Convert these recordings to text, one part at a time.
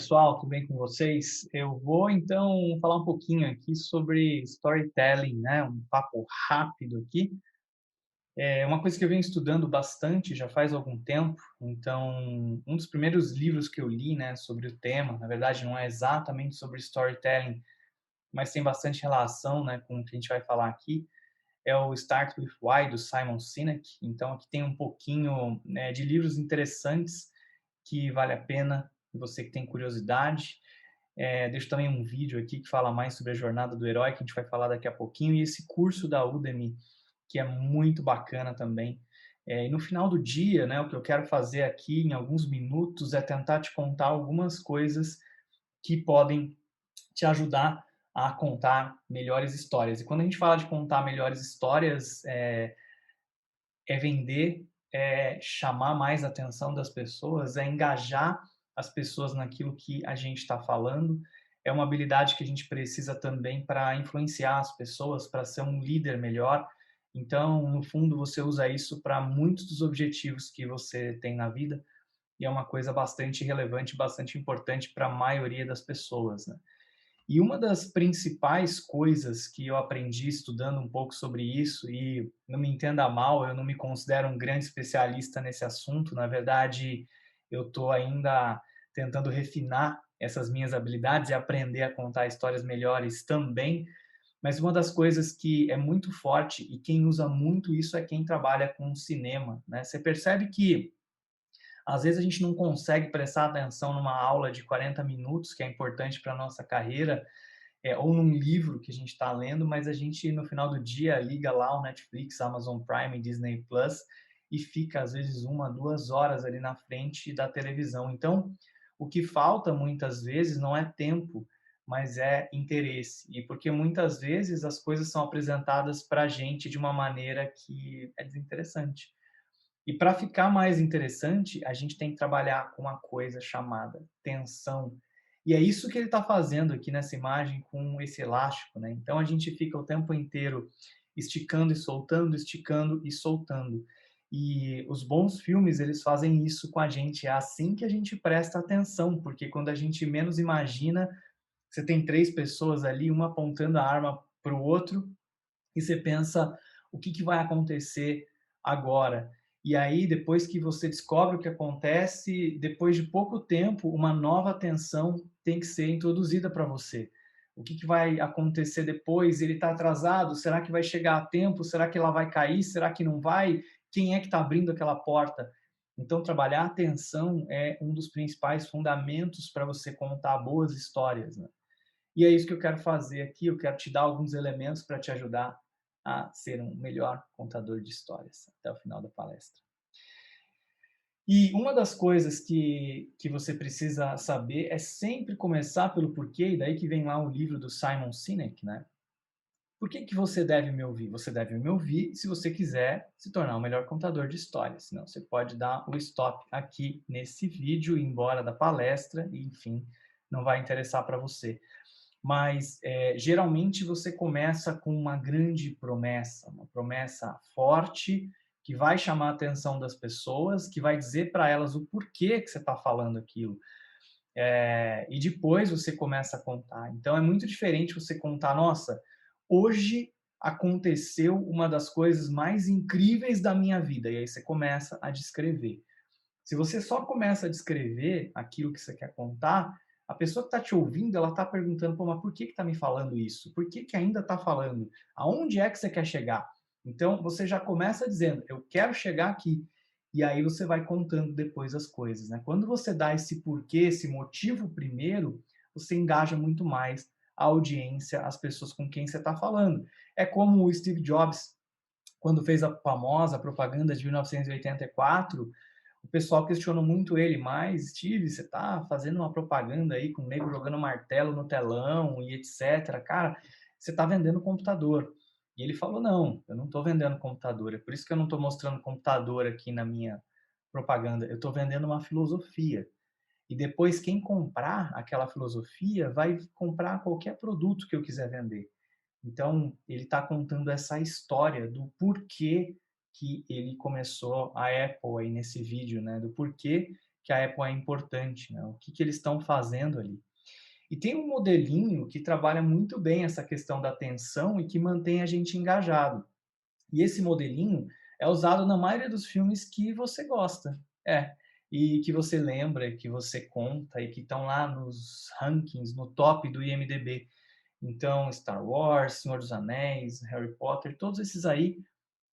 pessoal, tudo bem com vocês? Eu vou então falar um pouquinho aqui sobre storytelling, né? Um papo rápido aqui. É uma coisa que eu venho estudando bastante já faz algum tempo. Então, um dos primeiros livros que eu li, né, sobre o tema, na verdade não é exatamente sobre storytelling, mas tem bastante relação, né, com o que a gente vai falar aqui, é o Start with Why do Simon Sinek. Então, aqui tem um pouquinho, né, de livros interessantes que vale a pena, você que tem curiosidade. Deixo também um vídeo aqui que fala mais sobre a jornada do herói, que a gente vai falar daqui a pouquinho, e esse curso da Udemy, que é muito bacana também. E no final do dia, né, o que eu quero fazer aqui em alguns minutos é tentar te contar algumas coisas que podem te ajudar a contar melhores histórias. E quando a gente fala de contar melhores histórias, é vender, é chamar mais a atenção das pessoas, é engajar as pessoas naquilo que a gente está falando. É uma habilidade que a gente precisa também para influenciar as pessoas, para ser um líder melhor. Então, no fundo, você usa isso para muitos dos objetivos que você tem na vida e é uma coisa bastante relevante, bastante importante para a maioria das pessoas, né? E uma das principais coisas que eu aprendi estudando um pouco sobre isso, e não me entenda mal, eu não me considero um grande especialista nesse assunto, na verdade, eu estou ainda tentando refinar essas minhas habilidades e aprender a contar histórias melhores também, mas uma das coisas que é muito forte e quem usa muito isso é quem trabalha com cinema, né? Você percebe que às vezes a gente não consegue prestar atenção numa aula de 40 minutos, que é importante para a nossa carreira, ou num livro que a gente está lendo, mas a gente, no final do dia, liga lá o Netflix, Amazon Prime, Disney Plus e fica, às vezes, 1, 2 horas ali na frente da televisão. Então, o que falta muitas vezes não é tempo, mas é interesse. E porque muitas vezes as coisas são apresentadas para a gente de uma maneira que é desinteressante. E para ficar mais interessante, a gente tem que trabalhar com uma coisa chamada tensão. E é isso que ele está fazendo aqui nessa imagem com esse elástico, né? Então a gente fica o tempo inteiro esticando e soltando, esticando e soltando. E os bons filmes, eles fazem isso com a gente. É assim que a gente presta atenção, porque quando a gente menos imagina, você tem três pessoas ali, uma apontando a arma para o outro, e você pensa o que, que vai acontecer agora. E aí, depois que você descobre o que acontece, depois de pouco tempo, uma nova tensão tem que ser introduzida para você. O que, que vai acontecer depois? Ele está atrasado? Será que vai chegar a tempo? Será que ela vai cair? Será que não vai? Quem é que está abrindo aquela porta? Então, trabalhar a tensão é um dos principais fundamentos para você contar boas histórias, né? E é isso que eu quero fazer aqui. Eu quero te dar alguns elementos para te ajudar a ser um melhor contador de histórias até o final da palestra. E uma das coisas que você precisa saber é sempre começar pelo porquê, e daí que vem lá o livro do Simon Sinek, né? Por que, que você deve me ouvir? Você deve me ouvir se você quiser se tornar um melhor contador de histórias. Senão você pode dar o stop aqui nesse vídeo, ir embora da palestra e, enfim, não vai interessar para você. Mas geralmente você começa com uma grande promessa, uma promessa forte que vai chamar a atenção das pessoas, que vai dizer para elas o porquê que você está falando aquilo. E depois você começa a contar. Então é muito diferente você contar, nossa, hoje aconteceu uma das coisas mais incríveis da minha vida, e aí você começa a descrever. Se você só começa a descrever aquilo que você quer contar, a pessoa que está te ouvindo, ela está perguntando, pô, mas por que está me falando isso? Por que ainda está falando? Aonde é que você quer chegar? Então, você já começa dizendo, eu quero chegar aqui. E aí você vai contando depois as coisas, né? Quando você dá esse porquê, esse motivo primeiro, você engaja muito mais a audiência, as pessoas com quem você está falando. É como o Steve Jobs, quando fez a famosa propaganda de 1984, o pessoal questionou muito ele, mas Steve, você tá fazendo uma propaganda aí com o nego jogando martelo no telão e etc. Cara, você tá vendendo computador. E ele falou, não, eu não tô vendendo computador, é por isso que eu não tô mostrando computador aqui na minha propaganda, eu tô vendendo uma filosofia. E depois quem comprar aquela filosofia vai comprar qualquer produto que eu quiser vender. Então, ele está contando essa história do porquê que ele começou a Apple aí nesse vídeo, né? Do porquê que a Apple é importante, né? O que que eles estão fazendo ali. E tem um modelinho que trabalha muito bem essa questão da atenção e que mantém a gente engajado. E esse modelinho é usado na maioria dos filmes que você gosta. É. E que você lembra, que você conta e que estão lá nos rankings, no top do IMDb. Então, Star Wars, Senhor dos Anéis, Harry Potter, todos esses aí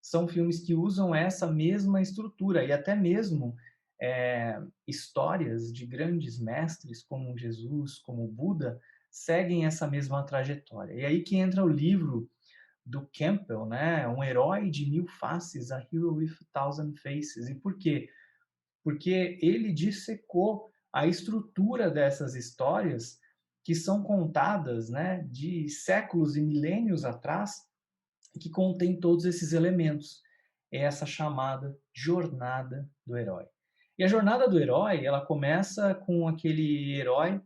são filmes que usam essa mesma estrutura e até mesmo histórias de grandes mestres como Jesus, como Buda, seguem essa mesma trajetória. E aí que entra o livro do Campbell, né? Um herói de mil faces, A Hero with a Thousand Faces. E por quê? Porque ele dissecou a estrutura dessas histórias que são contadas, né, de séculos e milênios atrás, e que contém todos esses elementos. É essa chamada jornada do herói. E a jornada do herói, ela começa com aquele herói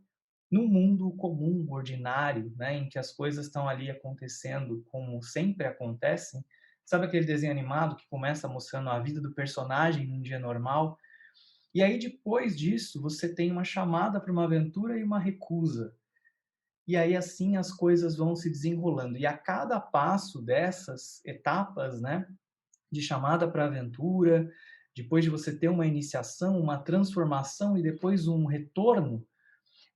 num mundo comum, ordinário, né, em que as coisas estão ali acontecendo como sempre acontecem. Sabe aquele desenho animado que começa mostrando a vida do personagem num dia normal? E aí, depois disso, você tem uma chamada para uma aventura e uma recusa. E aí, assim, as coisas vão se desenrolando. E a cada passo dessas etapas, né, de chamada para aventura, depois de você ter uma iniciação, uma transformação e depois um retorno,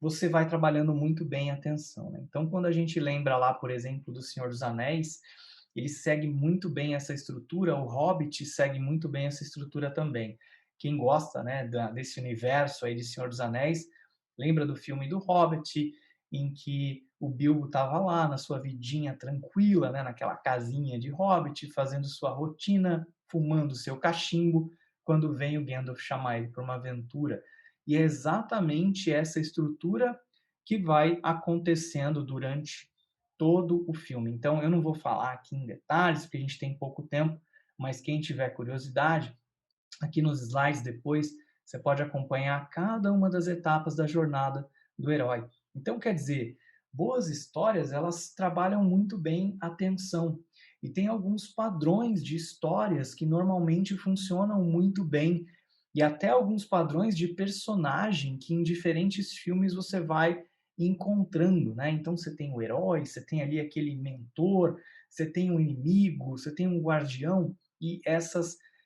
você vai trabalhando muito bem a atenção, né? Então, quando a gente lembra lá, por exemplo, do Senhor dos Anéis, ele segue muito bem essa estrutura, o Hobbit segue muito bem essa estrutura também. Quem gosta, né, desse universo aí de Senhor dos Anéis, lembra do filme do Hobbit, em que o Bilbo estava lá na sua vidinha tranquila, né, naquela casinha de Hobbit, fazendo sua rotina, fumando seu cachimbo, quando vem o Gandalf chamar ele para uma aventura. E é exatamente essa estrutura que vai acontecendo durante todo o filme. Então, eu não vou falar aqui em detalhes, porque a gente tem pouco tempo, mas quem tiver curiosidade, aqui nos slides depois, você pode acompanhar cada uma das etapas da jornada do herói. Então, quer dizer, boas histórias, elas trabalham muito bem a tensão. E tem alguns padrões de histórias que normalmente funcionam muito bem. E até alguns padrões de personagem que em diferentes filmes você vai encontrando, né? Então você tem o herói, você tem ali aquele mentor, você tem um inimigo, você tem um guardião, e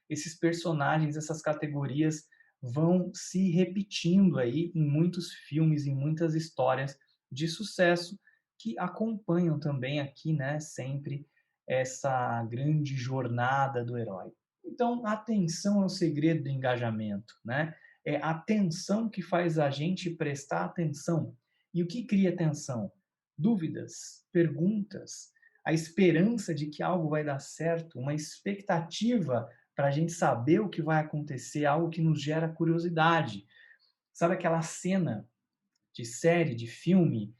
esses personagens, essas categorias vão se repetindo aí em muitos filmes, em muitas histórias de sucesso que acompanham também aqui, né, sempre essa grande jornada do herói. Então, a atenção é o segredo do engajamento, né? É a atenção que faz a gente prestar atenção. E o que cria atenção? Dúvidas, perguntas, a esperança de que algo vai dar certo, uma expectativa para a gente saber o que vai acontecer, algo que nos gera curiosidade. Sabe aquela cena de série, de filme,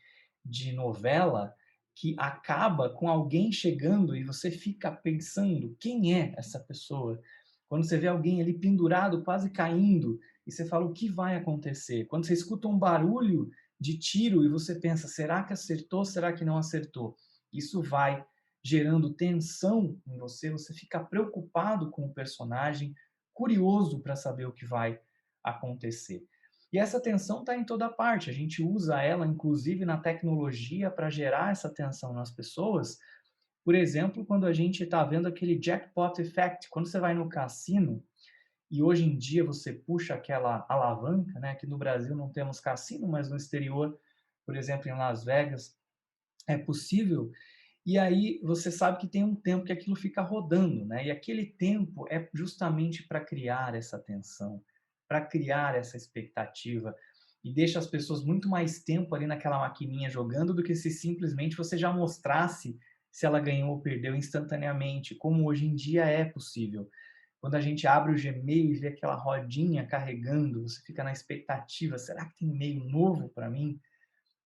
de novela, que acaba com alguém chegando e você fica pensando quem é essa pessoa? Quando você vê alguém ali pendurado, quase caindo, e você fala o que vai acontecer? Quando você escuta um barulho de tiro e você pensa, será que acertou, será que não acertou? Isso vai gerando tensão em você, você fica preocupado com o personagem, curioso para saber o que vai acontecer. E essa tensão está em toda parte. A gente usa ela, inclusive, na tecnologia para gerar essa tensão nas pessoas. Por exemplo, quando a gente está vendo aquele jackpot effect, quando você vai no cassino e hoje em dia você puxa aquela alavanca, né? Aqui no Brasil não temos cassino, mas no exterior, por exemplo, em Las Vegas, é possível. E aí você sabe que tem um tempo que aquilo fica rodando, né? E aquele tempo é justamente para criar essa tensão, para criar essa expectativa e deixa as pessoas muito mais tempo ali naquela maquininha jogando do que se simplesmente você já mostrasse se ela ganhou ou perdeu instantaneamente, como hoje em dia é possível. Quando a gente abre o Gmail e vê aquela rodinha carregando, você fica na expectativa, será que tem e-mail novo para mim?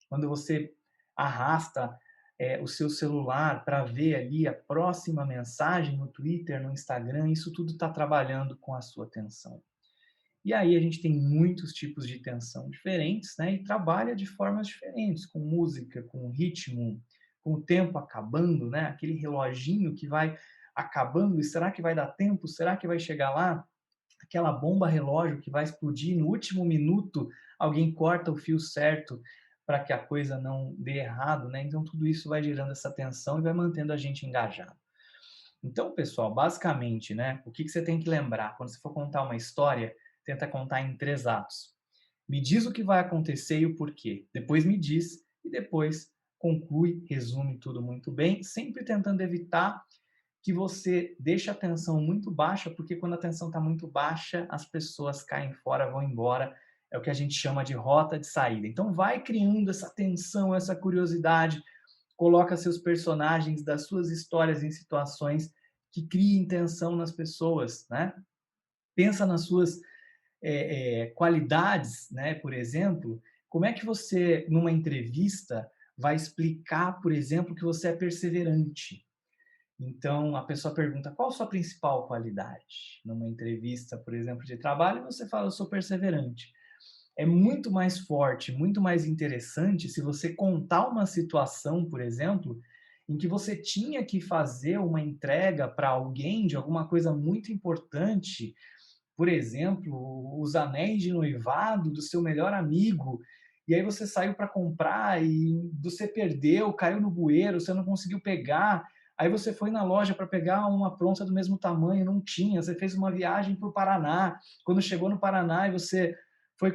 Quando você arrasta o seu celular para ver ali a próxima mensagem no Twitter, no Instagram, isso tudo está trabalhando com a sua atenção. E aí a gente tem muitos tipos de tensão diferentes, né? E trabalha de formas diferentes, com música, com ritmo, com o tempo acabando, né? Aquele reloginho que vai acabando, e será que vai dar tempo? Será que vai chegar lá? aquela bomba relógio que vai explodir no último minuto, alguém corta o fio certo para que a coisa não dê errado, né? Então tudo isso vai gerando essa tensão e vai mantendo a gente engajado. Então, pessoal, basicamente, né, o que você tem que lembrar? Quando você for contar uma história, tenta contar em 3 atos. Me diz o que vai acontecer e o porquê. Depois me diz e depois conclui, resume tudo muito bem, sempre tentando evitar que você deixe a tensão muito baixa, porque quando a tensão está muito baixa, as pessoas caem fora, vão embora. É o que a gente chama de rota de saída. Então vai criando essa tensão, essa curiosidade, coloca seus personagens das suas histórias em situações que criem tensão nas pessoas, né? Pensa nas suas qualidades, né? Por exemplo, como é que você, numa entrevista, vai explicar, por exemplo, que você é perseverante? Então, a pessoa pergunta, qual a sua principal qualidade? Numa entrevista, por exemplo, de trabalho, você fala, eu sou perseverante. É muito mais forte, muito mais interessante se você contar uma situação, por exemplo, em que você tinha que fazer uma entrega para alguém de alguma coisa muito importante, por exemplo, os anéis de noivado do seu melhor amigo, e aí você saiu para comprar e você perdeu, caiu no bueiro, você não conseguiu pegar, aí você foi na loja para pegar uma pronta do mesmo tamanho, não tinha, você fez uma viagem para o Paraná, quando chegou no Paraná e você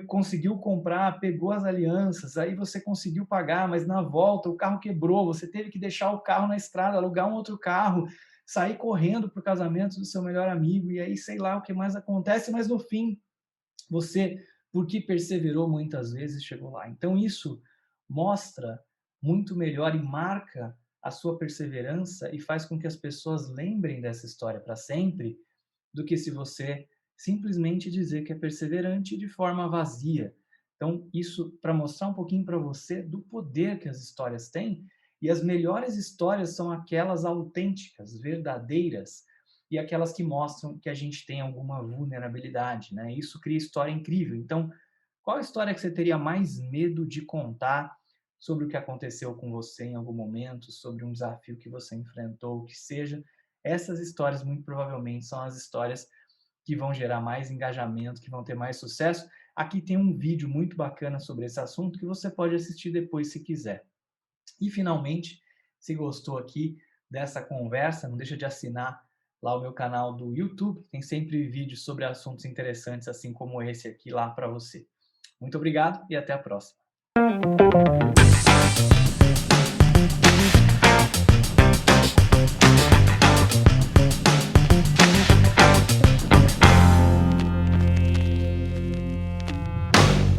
conseguiu comprar, pegou as alianças, aí você conseguiu pagar, mas na volta o carro quebrou, você teve que deixar o carro na estrada, alugar um outro carro, sair correndo para o casamento do seu melhor amigo, e aí sei lá o que mais acontece, mas no fim, você, porque perseverou muitas vezes, chegou lá. Então isso mostra muito melhor e marca a sua perseverança e faz com que as pessoas lembrem dessa história para sempre, do que se você simplesmente dizer que é perseverante de forma vazia. Então, isso para mostrar um pouquinho para você do poder que as histórias têm, e as melhores histórias são aquelas autênticas, verdadeiras, e aquelas que mostram que a gente tem alguma vulnerabilidade, né? Isso cria história incrível. Então, qual história que você teria mais medo de contar sobre o que aconteceu com você em algum momento, sobre um desafio que você enfrentou, o que seja? Essas histórias, muito provavelmente, são as histórias que vão gerar mais engajamento, que vão ter mais sucesso. Aqui tem um vídeo muito bacana sobre esse assunto que você pode assistir depois se quiser. E, finalmente, se gostou aqui dessa conversa, não deixa de assinar lá o meu canal do YouTube, tem sempre vídeos sobre assuntos interessantes, assim como esse aqui lá para você. Muito obrigado e até a próxima.